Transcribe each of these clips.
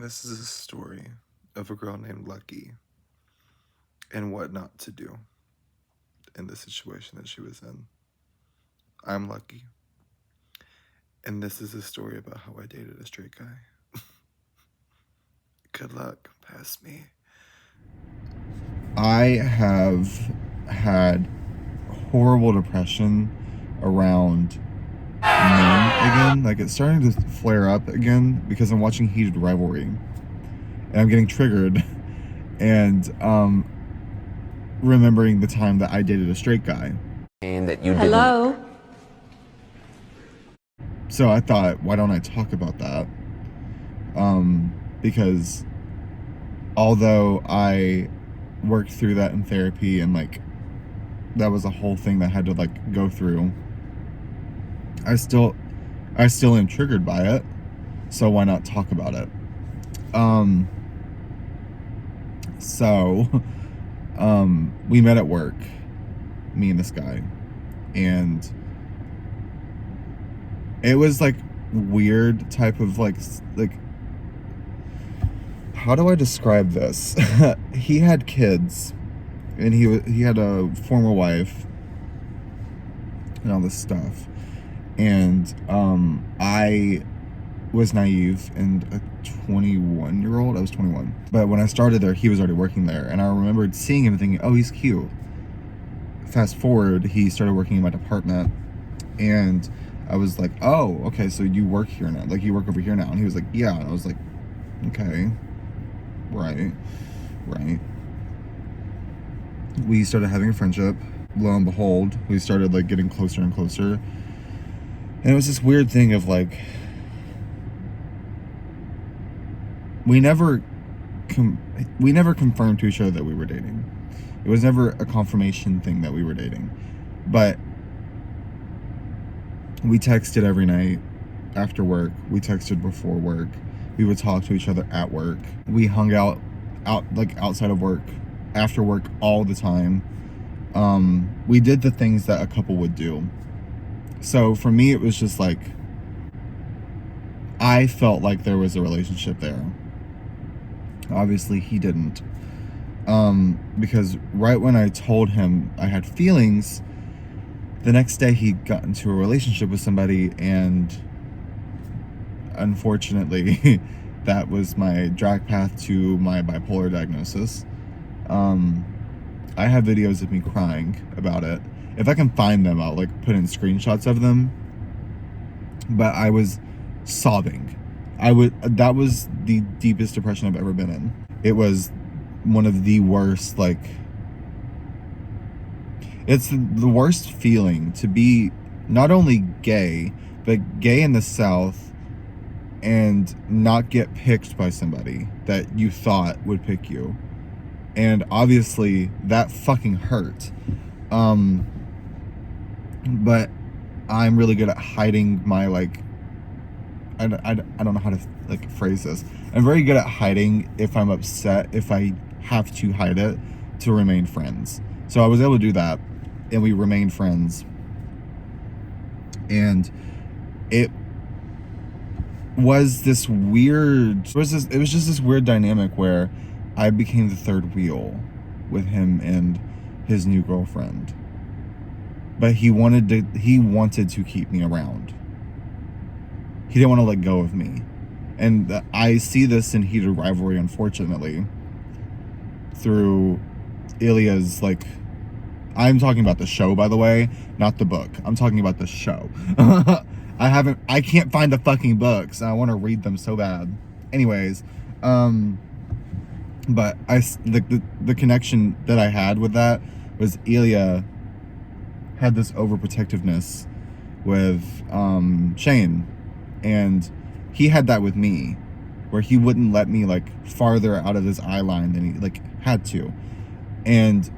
This is a story of a girl named Lucky and what not to do in the situation that she was in. I'm Lucky, and this is a story about how I dated a straight guy. Good luck, pass me. I have had horrible depression around men again. Like, it's starting to flare up again because I'm watching Heated Rivalry and I'm getting triggered and remembering the time that I dated a straight guy. And that you didn't. Hello? So I thought, why don't I talk about that? Because although I worked through that in therapy and like that was a whole thing that I had to like go through, I still am triggered by it. So why not talk about it? We met at work, me and this guy, and it was like weird type of like how do I describe this? He had kids, and he had a former wife and all this stuff, and I was naive and a 21-year-old. I was 21, but when I started there, he was already working there, and I remembered seeing him and thinking, oh, he's cute. Fast forward, he started working in my department, and I was like, oh, okay, so you work here now, like you work over here now. And he was like, yeah. And I was like, okay, right. We started having a friendship. Lo and behold, we started like getting closer and closer, and it was this weird thing of like, we never confirmed to each other that we were dating. It was never a confirmation thing that we were dating, but we texted every night after work. We texted before work. We would talk to each other at work. We hung out like outside of work, after work, all the time. We did the things that a couple would do. So for me, it was just like, I felt like there was a relationship there. Obviously he didn't. Because right when I told him I had feelings, the next day he got into a relationship with somebody, and unfortunately that was my drag path to my bipolar diagnosis. I have videos of me crying about it. If I can find them, I'll like put in screenshots of them. But I was sobbing. That was the deepest depression I've ever been in. It was one of the worst, like, it's the worst feeling to be not only gay, but gay in the South and not get picked by somebody that you thought would pick you. And obviously that fucking hurt. But I'm really good at hiding my, like, I don't know how to like phrase this. I'm very good at hiding if I'm upset, if I have to hide it to remain friends. So I was able to do that, and we remained friends. And it was this weird, it was just this weird dynamic where I became the third wheel with him and his new girlfriend. But he wanted to keep me around. He didn't want to let go of me. And I see this in Heated Rivalry, unfortunately, through Ilya's, like, I'm talking about the show, by the way, not the book. I'm talking about the show. I can't find the fucking books. I want to read them so bad. Anyways, but the connection that I had with that was Ilya had this overprotectiveness with Shane, and he had that with me, where he wouldn't let me like farther out of his eye line than he like had to. And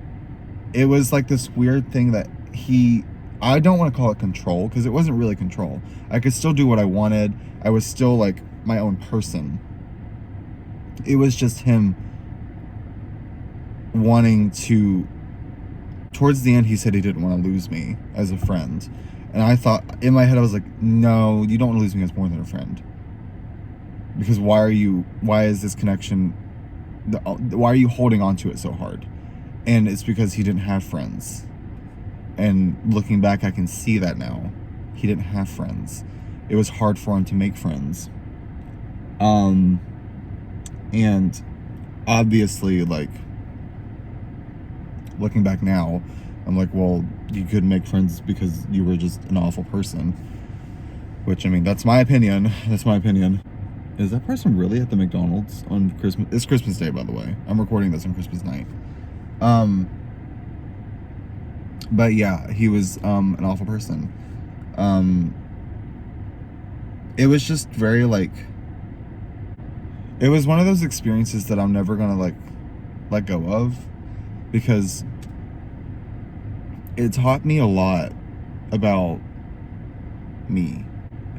it was like this weird thing that I don't want to call it control, because it wasn't really control. I could still do what I wanted. I was still like my own person. It was just him wanting to, towards the end he said he didn't want to lose me as a friend. And I thought, in my head, I was like, no, you don't want to lose me as more than a friend. Because why is this connection, why are you holding on to it so hard? And it's because he didn't have friends. And looking back, I can see that now. He didn't have friends. It was hard for him to make friends. And obviously, like, looking back now, I'm like, well, you couldn't make friends because you were just an awful person. Which, I mean, that's my opinion. That's my opinion. Is that person really at the McDonald's on Christmas? It's Christmas Day, by the way. I'm recording this on Christmas night. But yeah, he was an awful person. It was just very, like, it was one of those experiences that I'm never gonna, like, let go of, because it taught me a lot about me.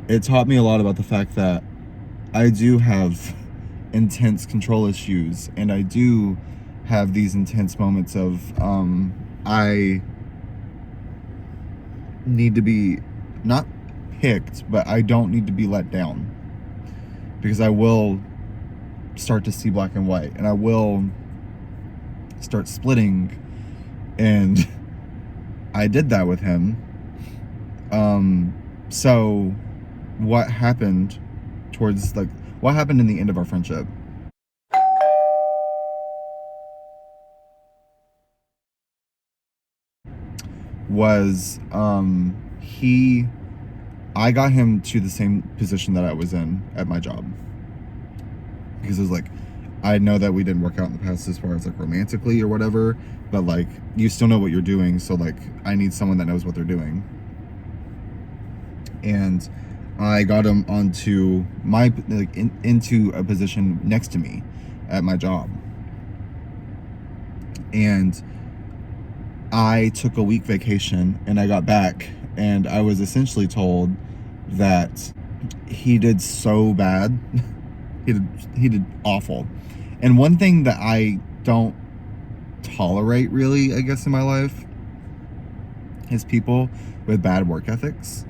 It taught me a lot about the fact that I do have intense control issues, and I do have these intense moments of I need to be not picked, but I don't need to be let down, because I will start to see black and white, and I will start splitting, and I did that with him. So what happened what happened in the end of our friendship was I got him to the same position that I was in at my job, because it was like, I know that we didn't work out in the past as far as like romantically or whatever, but like, you still know what you're doing, so like, I need someone that knows what they're doing. And I got him onto into a position next to me at my job. And I took a week vacation, and I got back, and I was essentially told that he did so bad. he did awful. And one thing that I don't tolerate, really, I guess, in my life, is people with bad work ethics.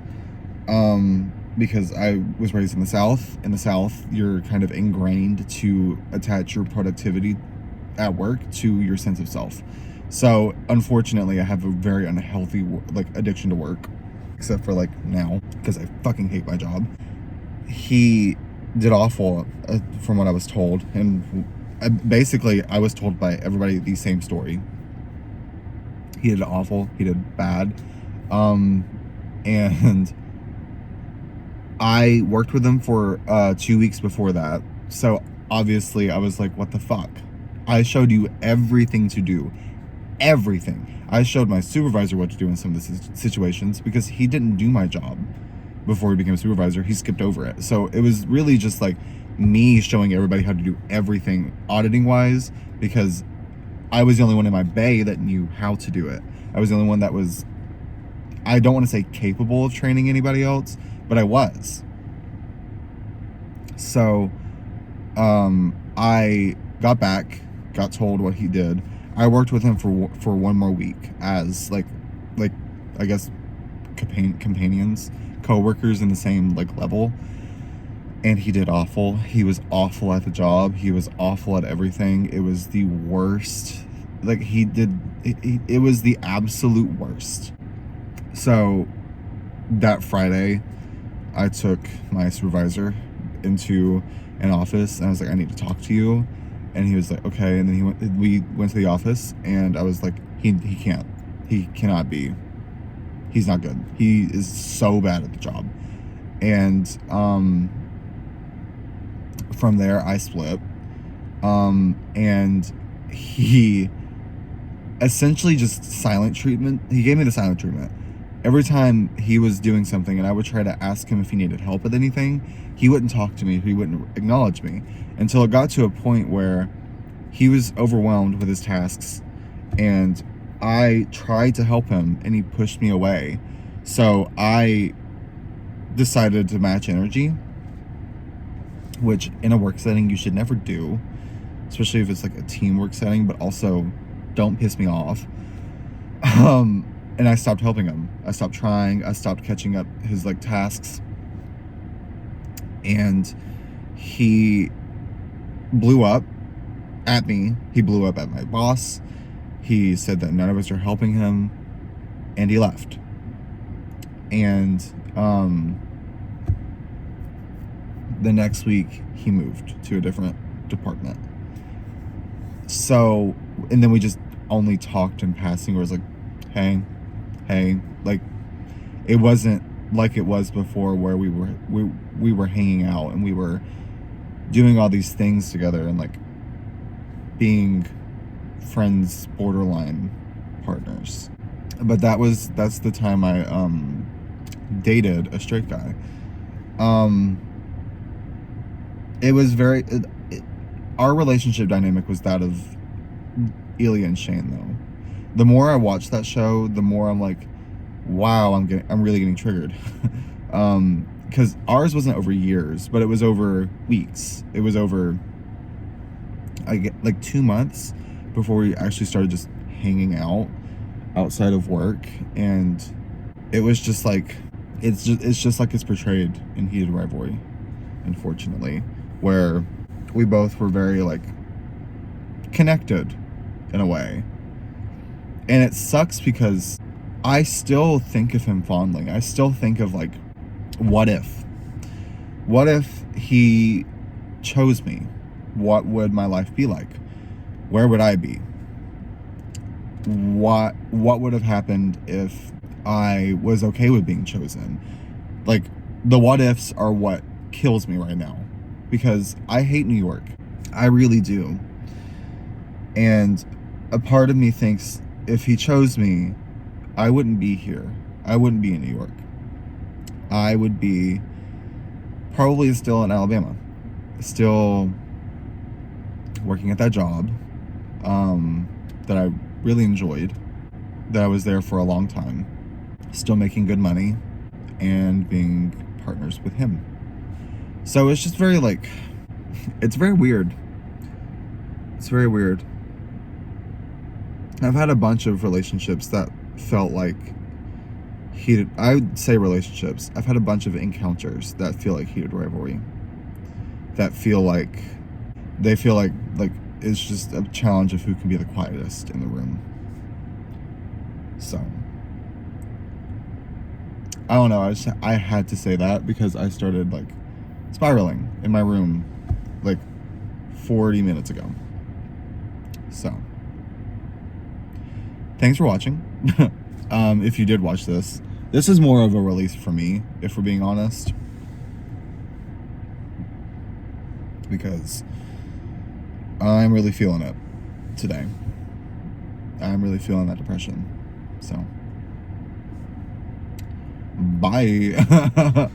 Because I was raised in the South. In the South, you're kind of ingrained to attach your productivity at work to your sense of self. So, unfortunately, I have a very unhealthy, like, addiction to work, except for, like, now, because I fucking hate my job. He did awful, from what I was told, and basically, I was told by everybody the same story. He did awful. He did bad. And I worked with him for 2 weeks before that. So obviously I was like, what the fuck? I showed you everything to do. Everything. I showed my supervisor what to do in some of the situations, because he didn't do my job before he became a supervisor. He skipped over it. So it was really just like me showing everybody how to do everything auditing wise, because I was the only one in my bay that knew how to do it. I was the only one that was, I don't want to say capable of training anybody else, but I was. So I got back, got told what he did. I worked with him for one more week as like I guess companions, co-workers in the same like level. And he did awful. He was awful at the job. He was awful at everything. It was the worst. Like, it was the absolute worst. So that Friday, I took my supervisor into an office, and I was like, I need to talk to you. And he was like, okay. And then we went to the office, and I was like, he cannot be. He's not good. He is so bad at the job. And from there, I split. And he essentially just silent treatment. He gave me the silent treatment. Every time he was doing something and I would try to ask him if he needed help with anything, he wouldn't talk to me. He wouldn't acknowledge me, until it got to a point where he was overwhelmed with his tasks, and I tried to help him and he pushed me away. So I decided to match energy, which in a work setting you should never do, especially if it's like a teamwork setting, but also don't piss me off. And I stopped helping him. I stopped trying. I stopped catching up his like tasks. And he blew up at me. He blew up at my boss. He said that none of us are helping him, and he left. And the next week he moved to a different department. So, and then we just only talked in passing, where it was like, hey, like, it wasn't like it was before, where we were hanging out and we were doing all these things together and like being friends, borderline partners. But that's the time I dated a straight guy. It was our relationship dynamic was that of Ilya and Shane, though. The more I watch that show, the more I'm like, wow, I'm really getting triggered. Because ours wasn't over years, but it was over weeks. It was over, like 2 months before we actually started just hanging out outside of work. And it was just like, it's just like it's portrayed in Heated Rivalry, unfortunately, where we both were very like connected in a way. And it sucks because I still think of him fondly. I still think of like, what if he chose me? What would my life be like? Where would I be? What would have happened if I was okay with being chosen? Like, the what ifs are what kills me right now, because I hate New York. I really do. And a part of me thinks if he chose me, I wouldn't be here. I wouldn't be in New York. I would be probably still in Alabama, still working at that job that I really enjoyed, that I was there for a long time, still making good money and being partners with him. So it's just very like, it's very weird. It's very weird. I've had a bunch of relationships that felt like heated, I would say relationships. I've had a bunch of encounters that feel like Heated Rivalry. That feel like, they feel like it's just a challenge of who can be the quietest in the room. So, I don't know, I had to say that because I started like spiraling in my room like 40 minutes ago. So, thanks for watching. If you did watch this is more of a release for me, if we're being honest, because I'm really feeling it today. I'm really feeling that depression. So, bye.